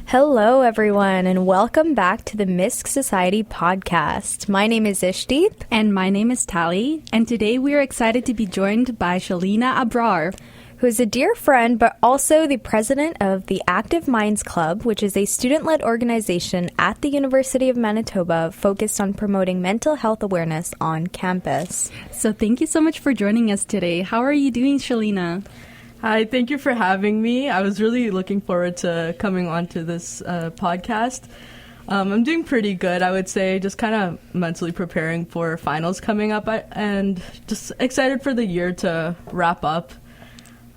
Hello, everyone, and welcome back to the MiSC Society Podcast. My name is Ishdeep. And my name is Tali. And today we are excited to be joined by Shalina Abrar, who is a dear friend, but also the president of the Active Minds Club, which is a student-led organization at the University of Manitoba focused on promoting mental health awareness on campus. So thank you so much for joining us today. How are you doing, Shalina? Hi, thank you for having me. I was really looking forward to coming onto this podcast. I'm doing pretty good, I would say, just kind of mentally preparing for finals coming up and just excited for the year to wrap up.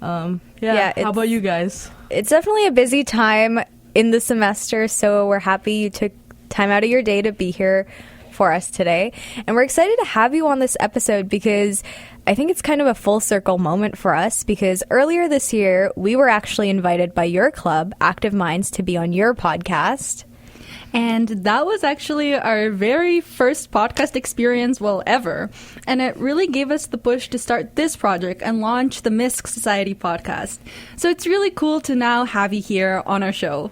How about you guys? It's definitely a busy time in the semester, so we're happy you took time out of your day to be here for us today. And we're excited to have you on this episode because I think it's kind of a full circle moment for us because earlier this year, we were actually invited by your club, Active Minds, to be on your podcast. And that was actually our very first podcast experience, ever. And it really gave us the push to start this project and launch the MiSC Society Podcast. So it's really cool to now have you here on our show.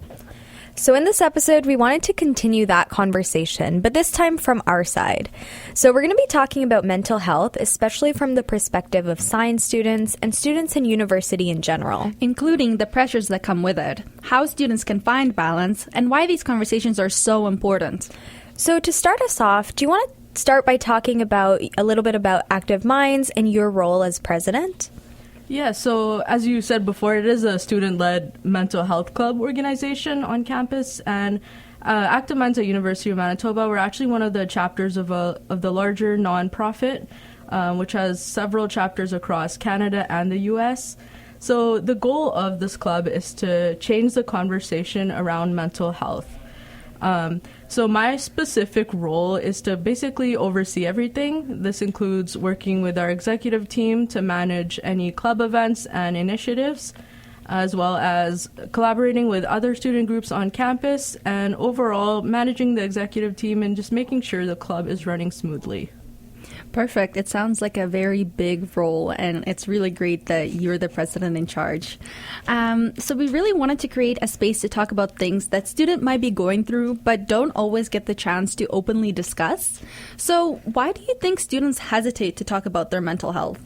So in this episode, we wanted to continue that conversation, but this time from our side. So we're going to be talking about mental health, especially from the perspective of science students and students in university in general. Including the pressures that come with it, how students can find balance, and why these conversations are so important. So to start us off, do you want to start by talking about a little bit about Active Minds and your role as president? Yeah, so as you said before, it is a student-led mental health club organization on campus, and Active Minds at University of Manitoba, we're actually one of the chapters of the larger nonprofit, which has several chapters across Canada and the U.S. So the goal of this club is to change the conversation around mental health. So my specific role is to basically oversee everything. This includes working with our executive team to manage any club events and initiatives, as well as collaborating with other student groups on campus and overall managing the executive team and just making sure the club is running smoothly. Perfect. It sounds like a very big role, and it's really great that you're the president in charge. So we really wanted to create a space to talk about things that students might be going through but don't always get the chance to openly discuss. So why do you think students hesitate to talk about their mental health?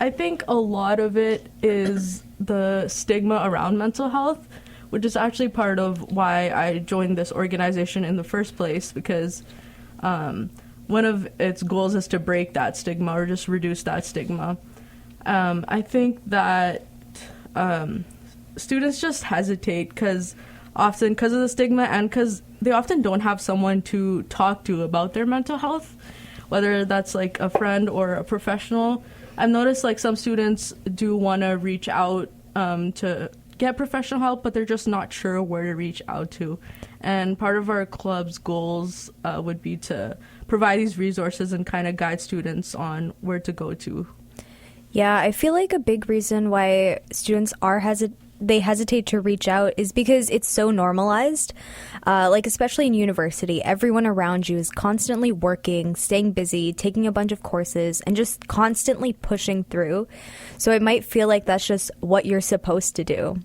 I think a lot of it is the stigma around mental health, which is actually part of why I joined this organization in the first place, because one of its goals is to break that stigma or just reduce that stigma. I think that students just hesitate because of the stigma and because they often don't have someone to talk to about their mental health, whether that's like a friend or a professional. I've noticed like some students do want to reach out to get professional help, but they're just not sure where to reach out to. And part of our club's goals would be to provide these resources and kind of guide students on where to go to. Yeah, I feel like a big reason why students hesitate to reach out is because it's so normalized. Especially in university, everyone around you is constantly working, staying busy, taking a bunch of courses, and just constantly pushing through. So it might feel like that's just what you're supposed to do.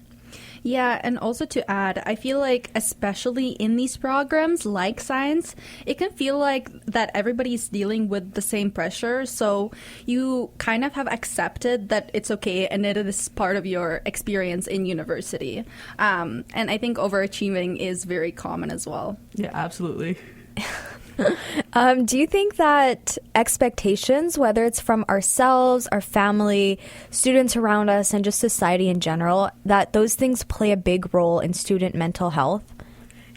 Yeah, and also to add, I feel like especially in these programs like science, it can feel like that everybody's dealing with the same pressure. So you kind of have accepted that it's okay and it is part of your experience in university. And I think overachieving is very common as well. Yeah, absolutely. Do you think that expectations, whether it's from ourselves, our family, students around us, and just society in general, that those things play a big role in student mental health?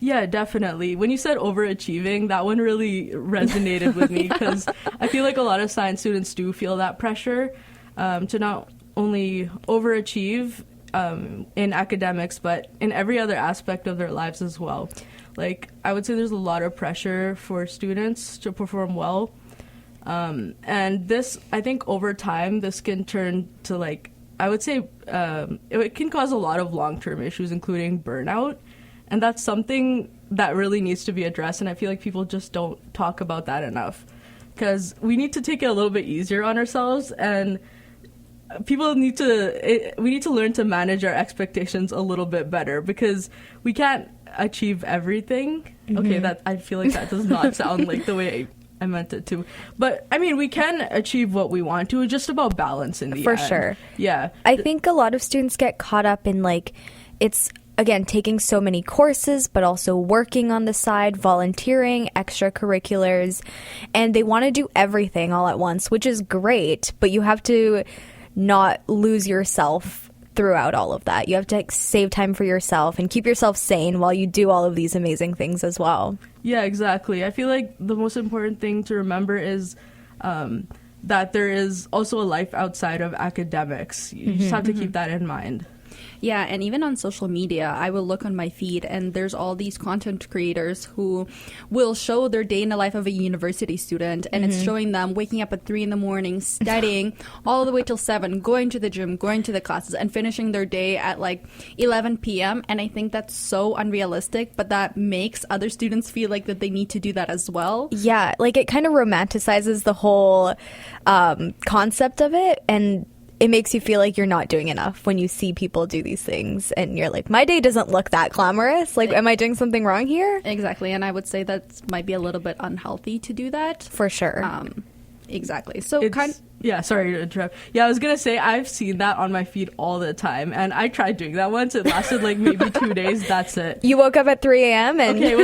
Yeah, definitely. When you said overachieving, that one really resonated with me because I feel like a lot of science students do feel that pressure to not only overachieve in academics, but in every other aspect of their lives as well. Like, I would say there's a lot of pressure for students to perform well. And this, I think over time, this can turn to, like, I would say it can cause a lot of long-term issues, including burnout. And that's something that really needs to be addressed. And I feel like people just don't talk about that enough. Because we need to take it a little bit easier on ourselves. And we need to learn to manage our expectations a little bit better, because we can't achieve everything. Okay, that I feel like that does not sound like the way I meant it to. But I mean, we can achieve what we want to. It's just about balance in the For end. sure. Yeah. I think a lot of students get caught up in like, it's again taking so many courses, but also working on the side, volunteering, extracurriculars, and they want to do everything all at once, which is great, but you have to not lose yourself throughout all of that. You have to save time for yourself and keep yourself sane while you do all of these amazing things as well. Yeah, exactly. I feel like the most important thing to remember is that there is also a life outside of academics. You just have to keep that in mind. Yeah, and even on social media, I will look on my feed and there's all these content creators who will show their day in the life of a university student, and it's showing them waking up at 3 a.m, studying all the way till 7, going to the gym, going to the classes, and finishing their day at like 11 p.m. And I think that's so unrealistic, but that makes other students feel like that they need to do that as well. Yeah, like it kind of romanticizes the whole concept of it, and it makes you feel like you're not doing enough when you see people do these things and you're like, my day doesn't look that glamorous. Like, am I doing something wrong here? Exactly. And I would say that might be a little bit unhealthy to do that. For sure. Exactly. So yeah, sorry to interrupt. Yeah, I was going to say I've seen that on my feed all the time, and I tried doing that once. It lasted like maybe 2 days. That's it. You woke up at 3 a.m. and okay, it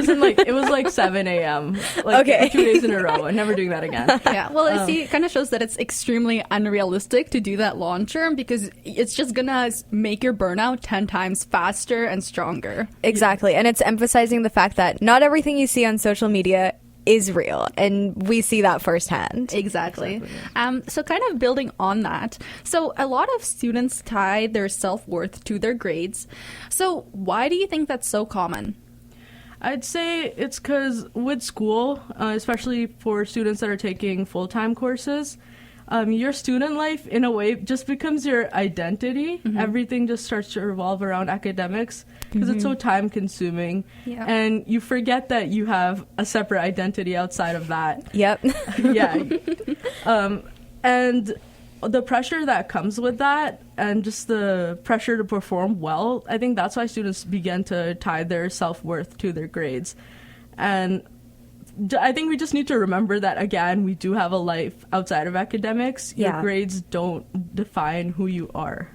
was like 7 a.m. Like okay. 2 days in a row. I'm never doing that again. Yeah, well, see, it kind of shows that it's extremely unrealistic to do that long term, because it's just gonna make your burnout 10 times faster and stronger. Exactly, and it's emphasizing the fact that not everything you see on social media is real, and we see that firsthand. Exactly. So kind of building on that, so a lot of students tie their self-worth to their grades. So why do you think that's so common? I'd say it's because with school, especially for students that are taking full-time courses, your student life, in a way, just becomes your identity. Everything just starts to revolve around academics because it's so time-consuming. Yeah. And you forget that you have a separate identity outside of that. Yep. Yeah. And the pressure that comes with that, and just the pressure to perform well, I think that's why students begin to tie their self-worth to their grades. And I think we just need to remember that, again, we do have a life outside of academics. Your grades don't define who you are.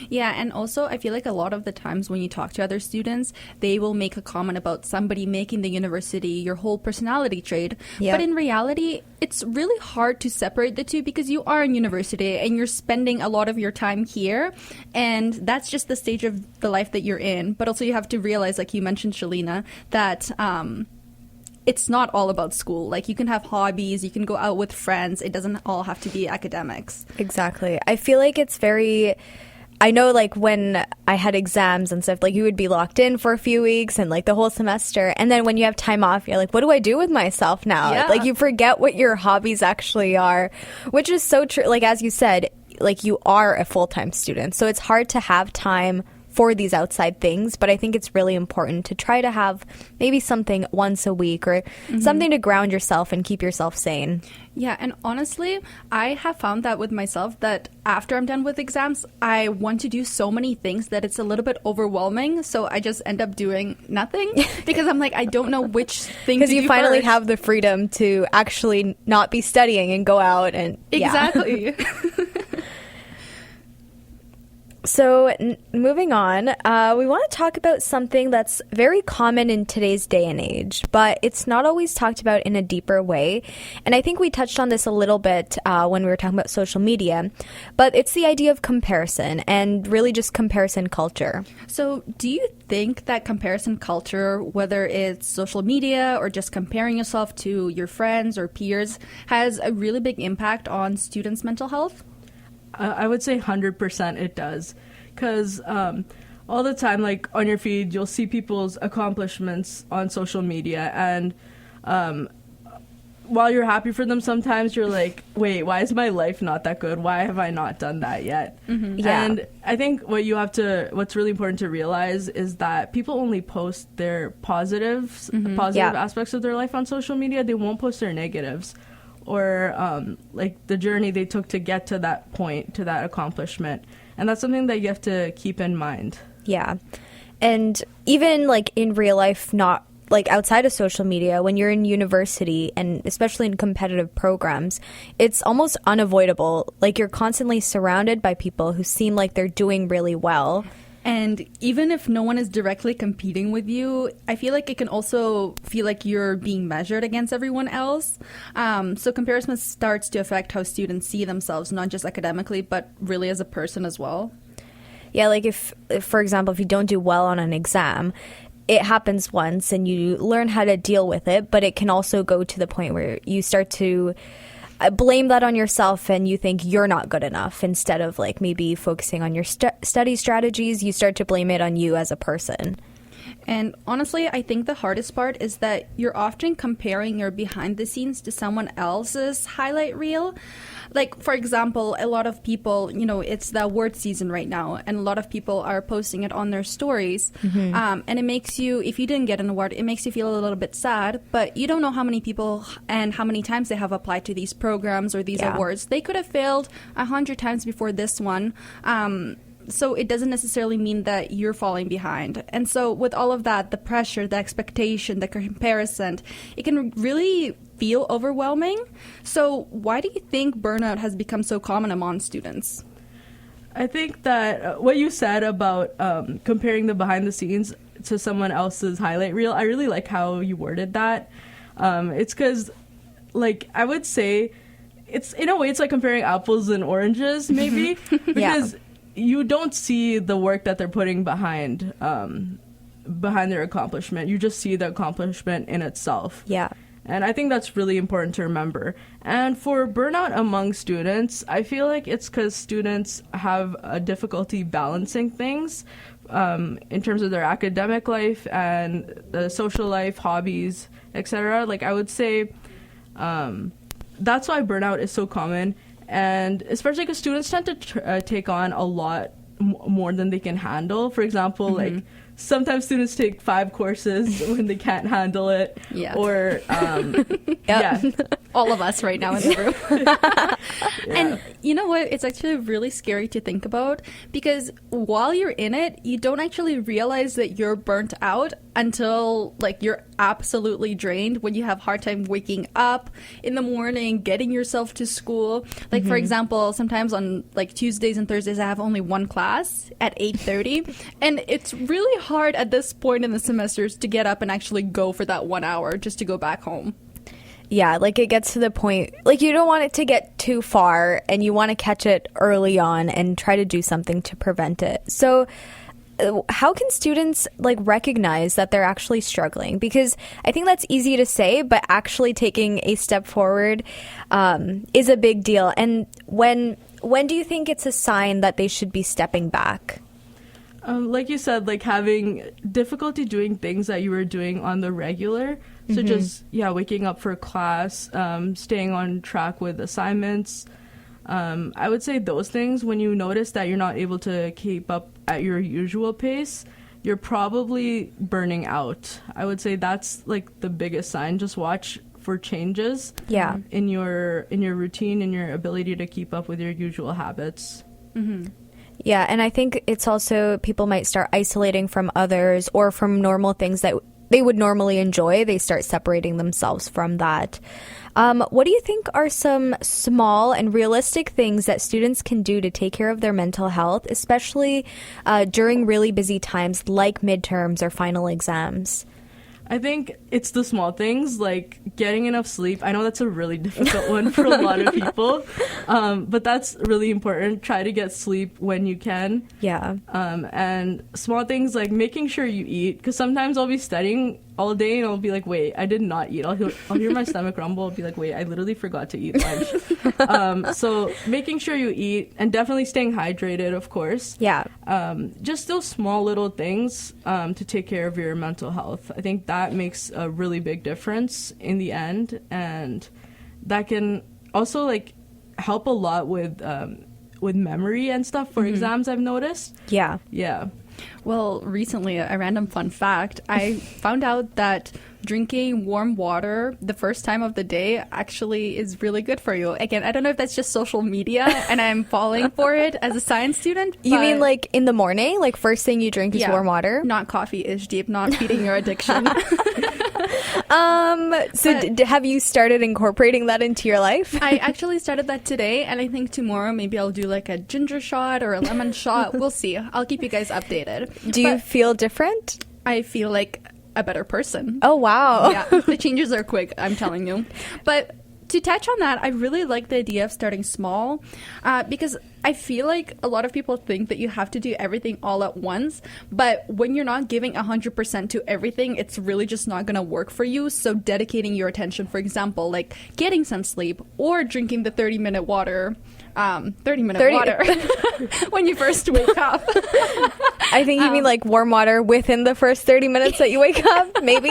Yeah, and also I feel like a lot of the times when you talk to other students, they will make a comment about somebody making the university your whole personality trait. Yep. But in reality, it's really hard to separate the two, because you are in university and you're spending a lot of your time here, and that's just the stage of the life that you're in. But also you have to realize, like you mentioned, Shalina, that it's not all about school. Like, you can have hobbies, you can go out with friends. It doesn't all have to be academics. Exactly. I feel like it's very... I know, like, when I had exams and stuff, like, you would be locked in for a few weeks and, like, the whole semester. And then when you have time off, you're like, what do I do with myself now? Yeah. Like, you forget what your hobbies actually are, which is so true. Like, as you said, like, you are a full-time student. So it's hard to have time for these outside things, but I think it's really important to try to have maybe something once a week or something to ground yourself and keep yourself sane. Yeah, and honestly, I have found that with myself, that after I'm done with exams, I want to do so many things that it's a little bit overwhelming, so I just end up doing nothing because I'm like, I don't know which thing to do. Because you finally first. have the freedom to actually not be studying and go out and... Exactly. So moving on, we want to talk about something that's very common in today's day and age, but it's not always talked about in a deeper way. And I think we touched on this a little bit when we were talking about social media, but it's the idea of comparison and really just comparison culture. So do you think that comparison culture, whether it's social media or just comparing yourself to your friends or peers, has a really big impact on students' mental health? I would say 100% it does, because all the time, like on your feed, you'll see people's accomplishments on social media, and while you're happy for them, sometimes you're like, wait, why is my life not that good? Why have I not done that yet? Yeah. And I think what's really important to realize is that people only post their positive aspects of their life on social media. They won't post their negatives. or like the journey they took to get to that point, to that accomplishment. And that's something that you have to keep in mind. Yeah. And even like in real life, not like outside of social media, when you're in university and especially in competitive programs, it's almost unavoidable. Like you're constantly surrounded by people who seem like they're doing really well. And even if no one is directly competing with you, I feel like it can also feel like you're being measured against everyone else. So comparison starts to affect how students see themselves, not just academically, but really as a person as well. Yeah, like if, for example, if you don't do well on an exam, it happens once and you learn how to deal with it, but it can also go to the point where you start to blame that on yourself and you think you're not good enough. Instead of like maybe focusing on your study strategies, you start to blame it on you as a person. And honestly, I think the hardest part is that you're often comparing your behind the scenes to someone else's highlight reel. Like, for example, a lot of people, it's the award season right now, and a lot of people are posting it on their stories. And it makes you, if you didn't get an award, it makes you feel a little bit sad, but you don't know how many people and how many times they have applied to these programs or these awards. They could have failed 100 times before this one. So it doesn't necessarily mean that you're falling behind. And so with all of that, the pressure, the expectation, the comparison, it can really feel overwhelming. So why do you think burnout has become so common among students? I think that what you said about comparing the behind the scenes to someone else's highlight reel, I really like how you worded that. It's because, like, I would say it's, in a way, it's like comparing apples and oranges, maybe. Because you don't see the work that they're putting behind their accomplishment. You just see the accomplishment in itself. Yeah. And I think that's really important to remember. And for burnout among students, I feel like it's because students have a difficulty balancing things in terms of their academic life and the social life, hobbies, etc. Like, I would say that's why burnout is so common. And especially because students tend to take on a lot more than they can handle. For example, like sometimes students take 5 courses when they can't handle it. Yeah. Or, all of us right now in the room. And you know what? It's actually really scary to think about, because while you're in it, you don't actually realize that you're burnt out until like you're absolutely drained, when you have a hard time waking up in the morning, getting yourself to school. Like, for example, sometimes on like Tuesdays and Thursdays, I have only one class at 8:30. And it's really hard at this point in the semesters to get up and actually go for that 1 hour just to go back home. Yeah, like it gets to the point, like you don't want it to get too far and you want to catch it early on and try to do something to prevent it. So how can students like recognize that they're actually struggling? Because I think that's easy to say, but actually taking a step forward is a big deal. And when do you think it's a sign that they should be stepping back? Like you said, like having difficulty doing things that you were doing on the regular. So just, waking up for class, staying on track with assignments. I would say those things, when you notice that you're not able to keep up at your usual pace, you're probably burning out. I would say that's like the biggest sign. Just watch for changes in your routine, in your ability to keep up with your usual habits. Yeah, and I think it's also, people might start isolating from others or from normal things that they would normally enjoy. They start separating themselves from that. What do you think are some small and realistic things that students can do to take care of their mental health, especially during really busy times like midterms or final exams? I think it's the small things, like getting enough sleep. I know that's a really difficult one for a lot of people, but that's really important. Try to get sleep when you can. Yeah. And small things like making sure you eat, because sometimes I'll be studying all day and I'll be like, wait, I did not eat. I'll hear my stomach rumble. I'll be like, wait, I literally forgot to eat lunch. So making sure you eat, and definitely staying hydrated, of course. Yeah. Just those small little things to take care of your mental health. I think that makes a really big difference in the end, and that can also like help a lot with memory and stuff for exams, I've noticed. Yeah. Yeah. Well, recently, a random fun fact, I found out that drinking warm water the first time of the day actually is really good for you. Again, I don't know if that's just social media and I'm falling for it as a science student. You mean like in the morning? Like first thing you drink is warm water? Not coffee-ish deep, not feeding your addiction. Have you started incorporating that into your life? I actually started that today, and I think tomorrow maybe I'll do like a ginger shot or a lemon shot. We'll see. I'll keep you guys updated. Do you feel different? I feel like a better person. Oh, wow. Yeah, the changes are quick, I'm telling you. But to touch on that, I really like the idea of starting small because I feel like a lot of people think that you have to do everything all at once. But when you're not giving 100% to everything, it's really just not going to work for you. So dedicating your attention, for example, like getting some sleep or drinking the 30-minute water. 30-minute water when you first wake up. I think you mean like warm water within the first 30 minutes that you wake up, maybe?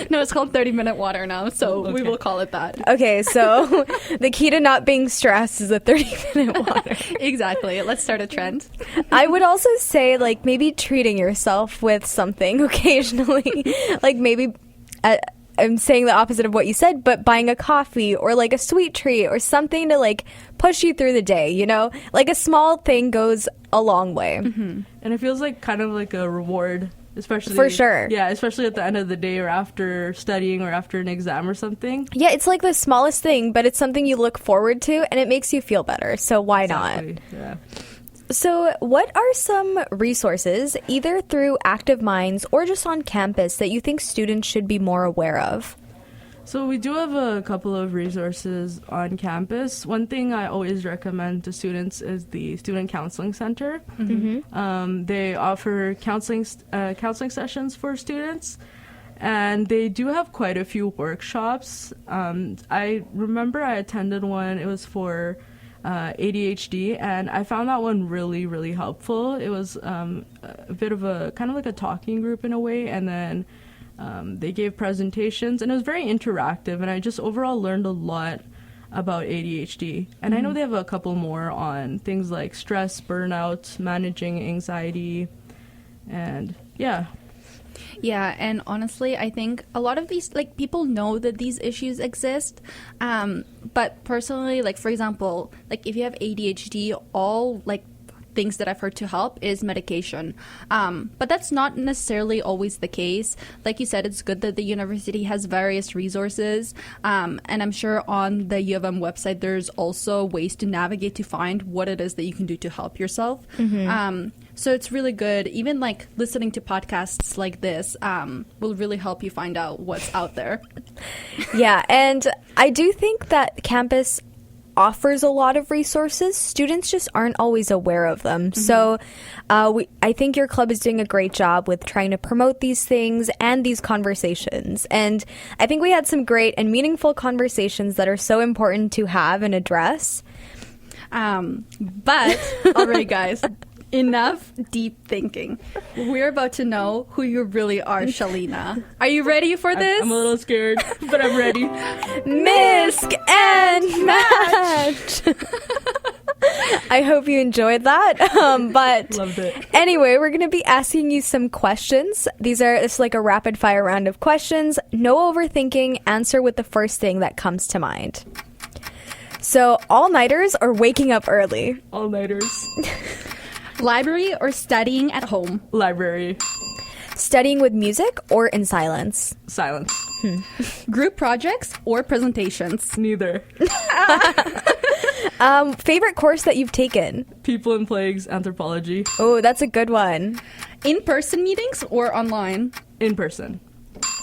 No, it's called 30-minute water now, so we will call it that. Okay, so the key to not being stressed is a 30-minute water. Exactly. Let's start a trend. I would also say like maybe treating yourself with something occasionally. Like maybe... I'm saying the opposite of what you said, but buying a coffee or like a sweet treat or something to like push you through the day, you know? Like a small thing goes a long way. Mm-hmm. And it feels like kind of like a reward, especially... For sure. Yeah, especially at the end of the day or after studying or after an exam or something. Yeah, it's like the smallest thing, but it's something you look forward to and it makes you feel better. So why not? Yeah. So what are some resources, either through Active Minds or just on campus, that you think students should be more aware of? So we do have a couple of resources on campus. One thing I always recommend to students is the Student Counseling Center. Mm-hmm. They offer counseling sessions for students, and they do have quite a few workshops. I remember I attended one. It was for ADHD, and I found that one really, really helpful. It was a bit of a kind of like a talking group in a way, and then they gave presentations, and it was very interactive, and I just overall learned a lot about ADHD. And I know they have a couple more on things like stress, burnout, managing anxiety, and yeah. Yeah, and honestly, I think a lot of these, like, people know that these issues exist, but personally, like, for example, like, if you have ADHD, all, like, things that I've heard to help is medication. But that's not necessarily always the case. Like you said, it's good that the university has various resources, and I'm sure on the U of M website, there's also ways to navigate to find what it is that you can do to help yourself. So it's really good. Even like listening to podcasts like this will really help you find out what's out there. Yeah, and I do think that campus offers a lot of resources. Students just aren't always aware of them. So I think your club is doing a great job with trying to promote these things and these conversations. And I think we had some great and meaningful conversations that are so important to have and address. But, all right, guys. Enough deep thinking. We're about to know who you really are, Shalina. Are you ready for this? I'm a little scared, but I'm ready. MiSC and Match! I hope you enjoyed that. But loved it. Anyway, we're going to be asking you some questions. It's like a rapid fire round of questions. No overthinking. Answer with the first thing that comes to mind. So, all-nighters or waking up early? All-nighters. Library or studying at home? Library. Studying with music or in silence? Silence. Group projects or presentations? Neither. Favorite course that you've taken? People and Plagues, Anthropology. Oh, that's a good one. In-person meetings or online? In person.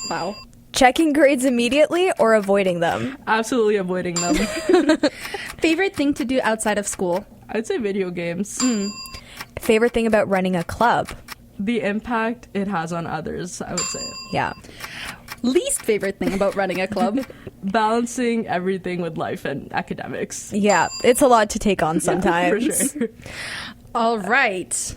Wow. Checking grades immediately or avoiding them? Absolutely avoiding them. Favorite thing to do outside of school? I'd say video games. Favorite thing about running a club? The impact it has on others, I would say. Yeah. Least favorite thing about running a club? Balancing everything with life and academics. Yeah, it's a lot to take on sometimes. Yeah, for sure. All right.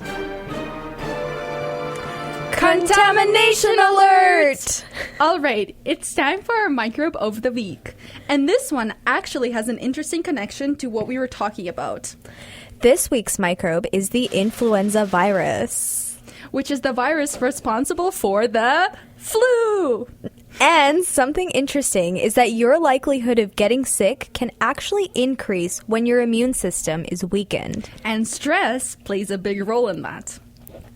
Contamination alert! All right, it's time for our microbe of the week. And this one actually has an interesting connection to what we were talking about. This week's microbe is the influenza virus, which is the virus responsible for the flu. And something interesting is that your likelihood of getting sick can actually increase when your immune system is weakened. And stress plays a big role in that.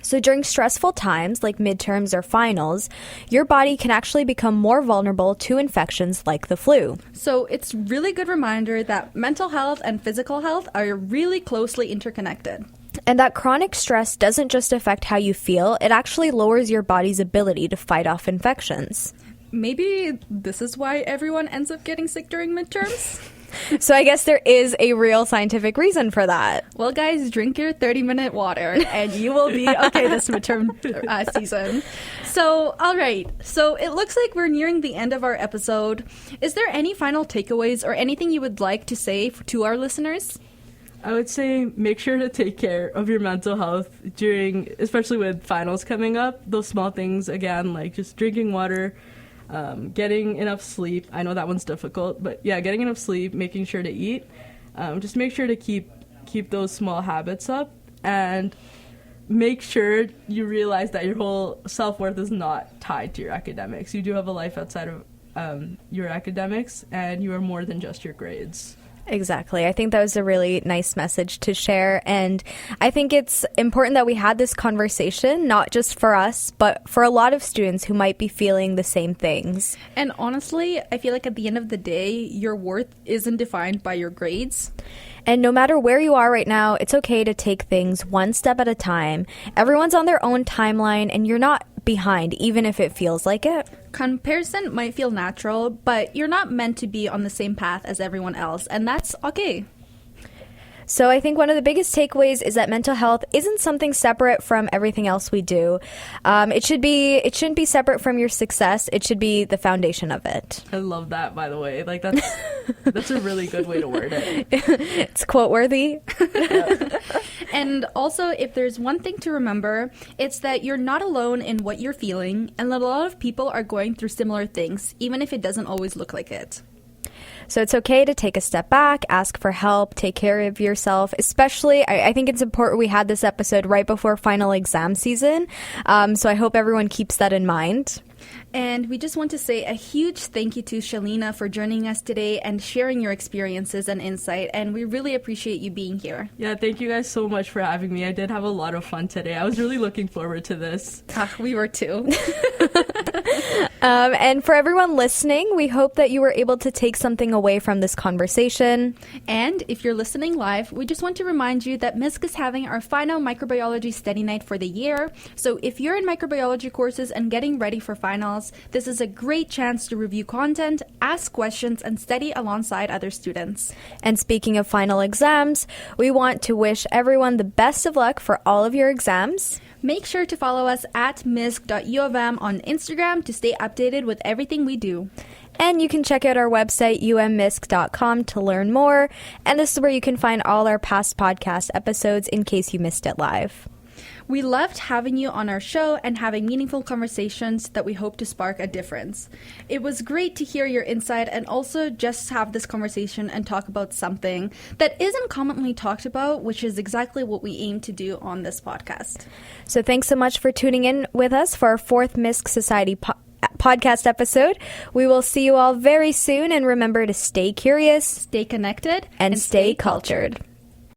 So during stressful times like midterms or finals, your body can actually become more vulnerable to infections like the flu. So it's really good reminder that mental health and physical health are really closely interconnected. And that chronic stress doesn't just affect how you feel, it actually lowers your body's ability to fight off infections. Maybe this is why everyone ends up getting sick during midterms? So I guess there is a real scientific reason for that. Well, guys, drink your 30-minute water and you will be okay this midterm season. So, all right. So it looks like we're nearing the end of our episode. Is there any final takeaways or anything you would like to say to our listeners? I would say make sure to take care of your mental health during, especially with finals coming up. Those small things, again, like just drinking water, getting enough sleep. I know that one's difficult, but yeah, getting enough sleep, making sure to eat. Just make sure to keep those small habits up, and make sure you realize that your whole self-worth is not tied to your academics. You do have a life outside of your academics, and you are more than just your grades. Exactly. I think that was a really nice message to share. And I think it's important that we had this conversation, not just for us, but for a lot of students who might be feeling the same things. And honestly, I feel like at the end of the day, your worth isn't defined by your grades. And no matter where you are right now, it's okay to take things one step at a time. Everyone's on their own timeline, and you're not behind, even if it feels like it. Comparison might feel natural, but you're not meant to be on the same path as everyone else, and that's okay. So I think one of the biggest takeaways is that mental health isn't something separate from everything else we do. It shouldn't be separate from your success. It should be the foundation of it. I love that, by the way. Like that's a really good way to word it. It's quote worthy. Yeah. And also, if there's one thing to remember, it's that you're not alone in what you're feeling, and that a lot of people are going through similar things, even if it doesn't always look like it. So it's okay to take a step back, ask for help, take care of yourself. Especially, I think it's important we had this episode right before final exam season. So I hope everyone keeps that in mind. And we just want to say a huge thank you to Shalina for joining us today and sharing your experiences and insight. And we really appreciate you being here. Yeah, thank you guys so much for having me. I did have a lot of fun today. I was really looking forward to this. We were too. And for everyone listening, we hope that you were able to take something away from this conversation. And if you're listening live, we just want to remind you that MiSC is having our final microbiology study night for the year. So if you're in microbiology courses and getting ready for finals, this is a great chance to review content, ask questions, and study alongside other students. And speaking of final exams, we want to wish everyone the best of luck for all of your exams. Make sure to follow us at misc.uofm on Instagram to stay updated with everything we do. And you can check out our website, ummisc.com, to learn more. And this is where you can find all our past podcast episodes in case you missed it live. We loved having you on our show and having meaningful conversations that we hope to spark a difference. It was great to hear your insight and also just have this conversation and talk about something that isn't commonly talked about, which is exactly what we aim to do on this podcast. So thanks so much for tuning in with us for our 4th MiSC Society podcast episode. We will see you all very soon, and remember to stay curious, stay connected, and stay cultured.